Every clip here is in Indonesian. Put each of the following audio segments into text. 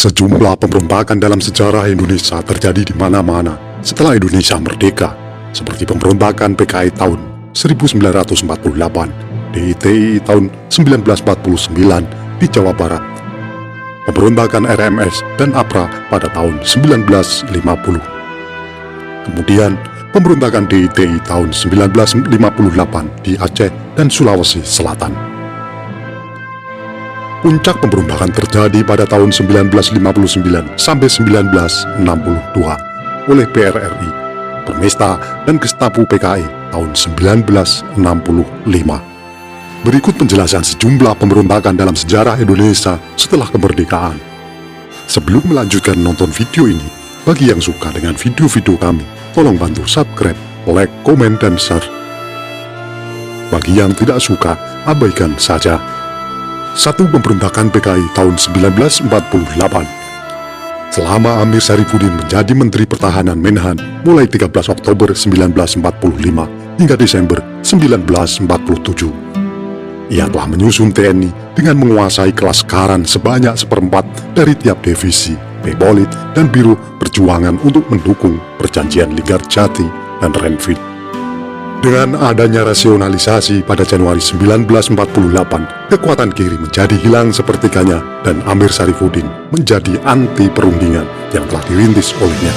Sejumlah pemberontakan dalam sejarah Indonesia terjadi di mana-mana setelah Indonesia merdeka, seperti pemberontakan PKI tahun 1948, DITI tahun 1949 di Jawa Barat, pemberontakan RMS dan APRA pada tahun 1950. Kemudian, pemberontakan DITI tahun 1958 di Aceh dan Sulawesi Selatan. Puncak pemberontakan terjadi pada tahun 1959 sampai 1962 oleh PRRI, Permesta dan Gestapo PKI tahun 1965. Berikut penjelasan sejumlah pemberontakan dalam sejarah Indonesia setelah kemerdekaan. Sebelum melanjutkan nonton video ini, bagi yang suka dengan video-video kami, tolong bantu subscribe, like, komen, dan share. Bagi yang tidak suka, abaikan saja. 1. Pemberontakan PKI tahun 1948. Selama Amir Syarifuddin menjadi Menteri Pertahanan Menhan mulai 13 Oktober 1945 hingga Desember 1947, ia telah menyusun TNI dengan menguasai kelas Karan sebanyak 1/4 dari tiap divisi, Pepolit, dan Biro Perjuangan untuk mendukung perjanjian Linggarjati dan Renville. Dengan adanya rasionalisasi pada Januari 1948, kekuatan kiri menjadi hilang sepertiganya dan Amir Syarifuddin menjadi anti perundingan yang telah dirintis olehnya.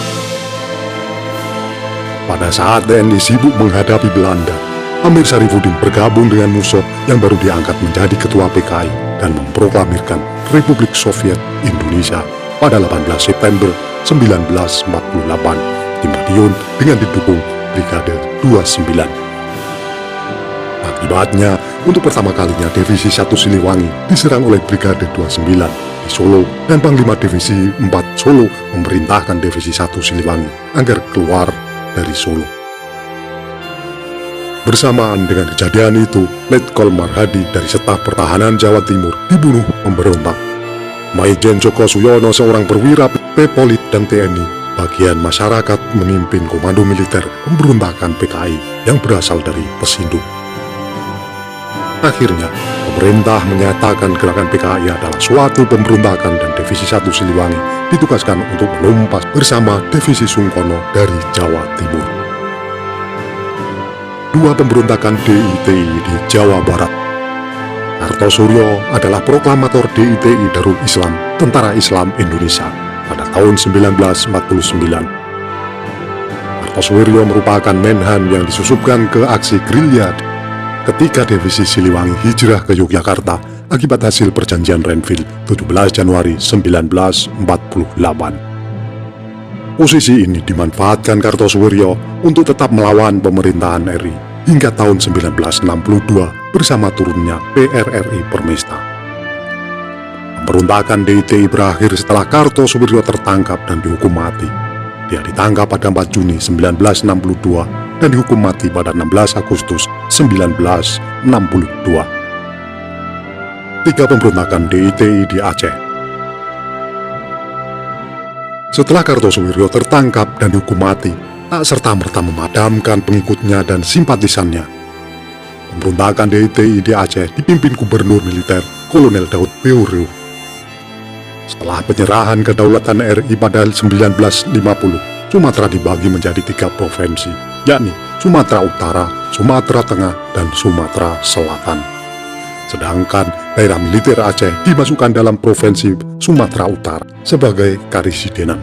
Pada saat TNI sibuk menghadapi Belanda, Amir Syarifuddin bergabung dengan Mushov yang baru diangkat menjadi ketua PKI dan memproklamirkan Republik Soviet Indonesia pada 18 September 1948 di Madiun dengan didukung Brigade 29. Akibatnya, untuk pertama kalinya Divisi 1 Siliwangi diserang oleh Brigade 29 di Solo, dan Panglima Divisi 4 Solo memerintahkan Divisi 1 Siliwangi agar keluar dari Solo. Bersamaan dengan kejadian itu, Letkol Marhadi dari Staf Pertahanan Jawa Timur dibunuh pemberontak. Maijen Joko Suyono, seorang perwira Pepolit dan TNI bagian masyarakat, memimpin komando militer pemberontakan PKI yang berasal dari Pesindo. Akhirnya, pemerintah menyatakan gerakan PKI adalah suatu pemberontakan dan Divisi 1 Siliwangi ditugaskan untuk melumpas bersama Divisi Sungkono dari Jawa Timur. 2. Pemberontakan DITI di Jawa Barat. Kartosuryo adalah proklamator DITI Darul Islam, Tentara Islam Indonesia, pada tahun 1949. Kartosuryo merupakan Menhan yang disusupkan ke aksi gerilya ketika Divisi Siliwangi hijrah ke Yogyakarta akibat hasil perjanjian Renville 17 Januari 1948. Posisi ini dimanfaatkan Kartosuryo untuk tetap melawan pemerintahan RI hingga tahun 1962 bersama turunnya PRRI Permesta. Pemberontakan DITI berakhir setelah Kartosuryo tertangkap dan dihukum mati. Dia ditangkap pada 4 Juni 1962 dan dihukum mati pada 16 Agustus 1962. 3. Pemberontakan DITI di Aceh. Setelah Kartosuryo tertangkap dan dihukum mati, tak serta-merta memadamkan pengikutnya dan simpatisannya. Pemberontakan DITI di Aceh dipimpin Gubernur Militer Kolonel Daud Beureu. Setelah penyerahan kedaulatan RI pada 1950, Sumatera dibagi menjadi 3 provinsi, yakni Sumatera Utara, Sumatera Tengah, dan Sumatera Selatan. Sedangkan daerah militer Aceh dimasukkan dalam Provinsi Sumatera Utara sebagai karisidenan.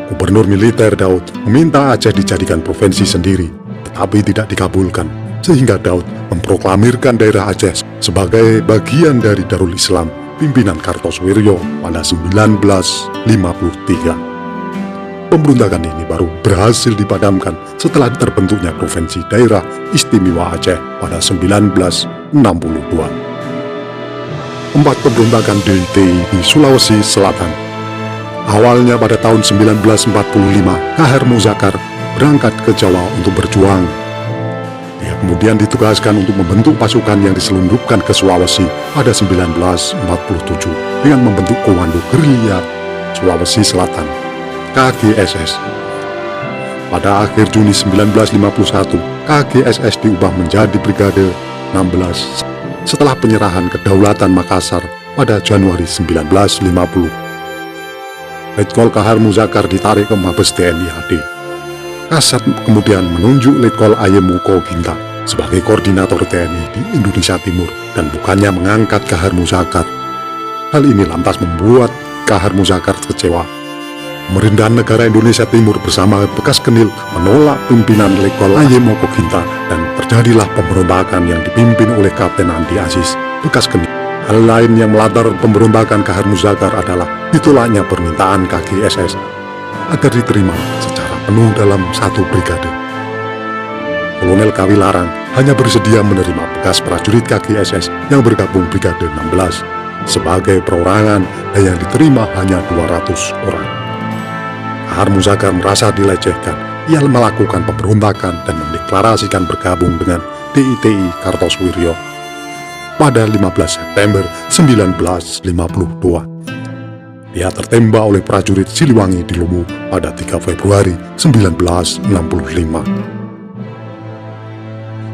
Gubernur Militer Daud meminta Aceh dijadikan provinsi sendiri, tetapi tidak dikabulkan, sehingga Daud memproklamirkan daerah Aceh sebagai bagian dari Darul Islam pimpinan Kartosuryo pada 1953. Pemberontakan ini baru berhasil dipadamkan setelah terbentuknya Provinsi Daerah Istimewa Aceh pada 1962. 4. Pemberontakan DITI di Sulawesi Selatan. Awalnya pada tahun 1945, Kahar Muzakar berangkat ke Jawa untuk berjuang. Dia kemudian ditugaskan untuk membentuk pasukan yang diselundupkan ke Sulawesi pada 1947 dengan membentuk Komando Gerilya Sulawesi Selatan, KGSS. Pada akhir Juni 1951, KGSS diubah menjadi Brigade 16 setelah penyerahan kedaulatan Makassar pada Januari 1950. Letkol Kahar Muzakar ditarik ke Mabes TNI AD. Kasat kemudian menunjuk Letkol Ayemuko Ginta sebagai koordinator TNI di Indonesia Timur dan bukannya mengangkat Kahar Muzakar. Hal ini lantas membuat Kahar Muzakar kecewa. Pemerintahan negara Indonesia Timur bersama bekas Kenil menolak pimpinan Letkol Ayemuko Ginta dan terjadilah pemberontakan yang dipimpin oleh Kapten Andi Aziz, bekas Kenil. Hal lain yang melatar pemberontakan Kahar Muzakar adalah ditolaknya permintaan KGSS agar diterima secara penuh dalam satu brigade. Kolonel Kawilarang hanya bersedia menerima bekas prajurit KGSS yang bergabung Brigade 16 sebagai perorangan dan yang diterima hanya 200 orang. Kahar Muzakar merasa dilecehkan. Ia melakukan pemberontakan dan mendeklarasikan bergabung dengan DITI Kartosuwiryo pada 15 September 1952. Dia tertembak oleh prajurit Siliwangi di Luwu pada 3 Februari 1965.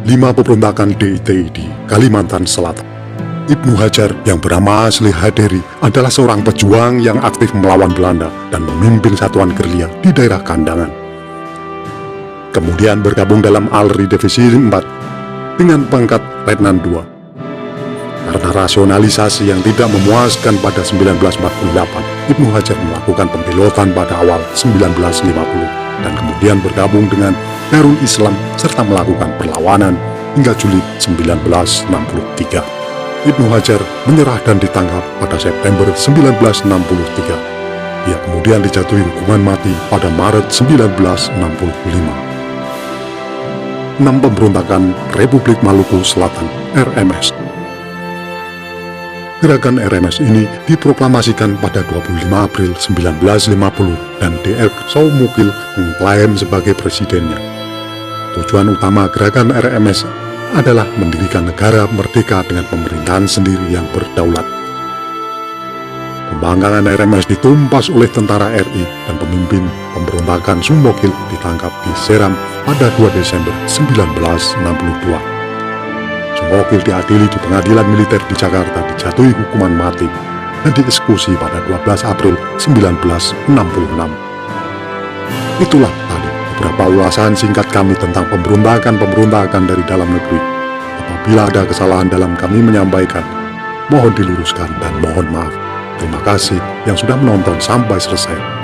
5 pemberontakan DITI di Kalimantan Selatan. Ibnu Hajar yang bernama asli Haderi adalah seorang pejuang yang aktif melawan Belanda dan memimpin satuan gerilya di daerah Kandangan. Kemudian bergabung dalam Alri Divisi 4 dengan pangkat Letnan II. Karena rasionalisasi yang tidak memuaskan pada 1948, Ibnu Hajar melakukan pembelotan pada awal 1950 dan kemudian bergabung dengan Darul Islam serta melakukan perlawanan hingga Juli 1963. Ibnu Hajar menyerah dan ditangkap pada September 1963. Ia kemudian dijatuhi hukuman mati pada Maret 1965. 6 pemberontakan Republik Maluku Selatan (RMS). Gerakan RMS ini diproklamasikan pada 25 April 1950 dan DR Soumukil mengklaim sebagai presidennya. Tujuan utama gerakan RMS adalah mendirikan negara merdeka dengan pemerintahan sendiri yang berdaulat. Pembangkangan RMS ditumpas oleh tentara RI dan pemimpin pemberontakan Soumukil ditangkap di Seram pada 2 Desember 1962. Soumukil diadili di pengadilan militer di Jakarta, dijatuhi hukuman mati dan dieksekusi pada 12 April 1966. Itulah tadi beberapa ulasan singkat kami tentang pemberontakan dari dalam negeri. Apabila ada kesalahan dalam kami menyampaikan, mohon diluruskan dan mohon maaf. Terima kasih yang sudah menonton sampai selesai.